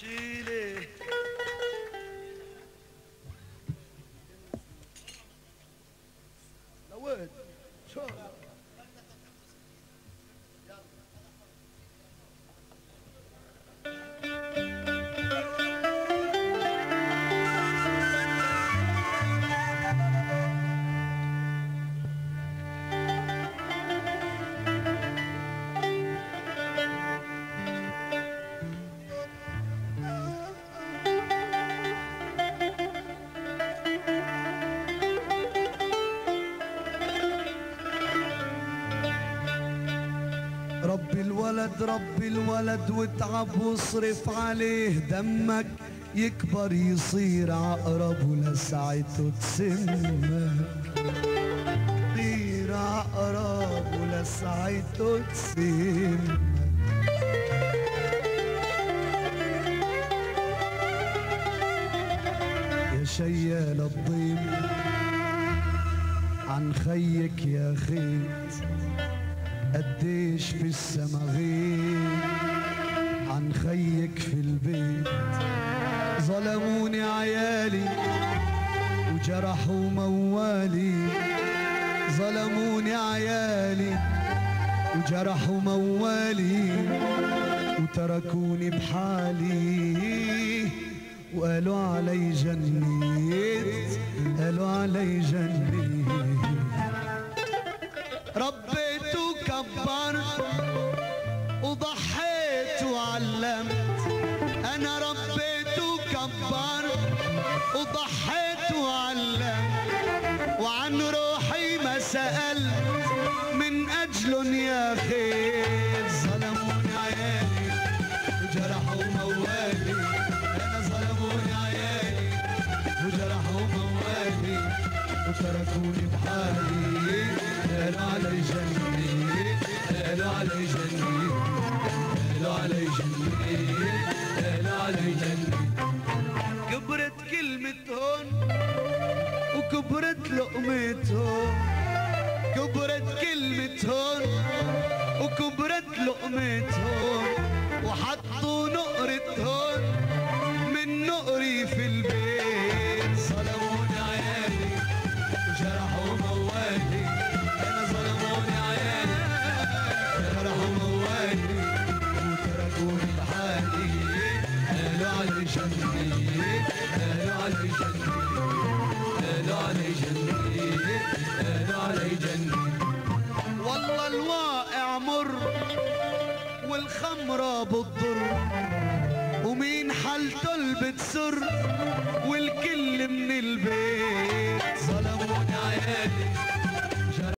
شيلي لوين شو ربي الولد واتعب واصرف عليه دمك يكبر يصير عقرب ولساعته تسمك يصير عقرب ولساعته تسمك يا شيال الضيم عن خيك يا خيت قديش في السما غيب عن خيك في البيت ظلموني عيالي وجرحوا موالي ظلموني عيالي وجرحوا موالي وتركوني بحالي وقالوا علي جنيت قالوا علي جنيت ربيت وكبرت وضحيت وعلمت انا ربيت وكبرت وضحيت وعلمت وعن روحي ما سألت من اجلن يا خير ظلموني عيالي وجرحوا موالي انا ظلموني عيالي وجرحوا موالي وتركوني بحالي قالوا علي جنيت قالوا علي جنيت قالوا علي جنيت قالوا علي جنيت كبرت كلمة هون وكبرت لقمة هون كبرت كلمة هون وكبرت لقمة هون وحطوا نقرة هون من نقري في البيت ظلموني عيالي وجرحوا موالي انا ظلموني عيالي جرحوا موالي وتركوني بحالي قالوا علي جنيت قالوا علي جنيت قالوا علي جنيت قالوا علي جنيت والله الواقع مر والخمرة بتضر ومين حالته اللي بتسر والكل من البيت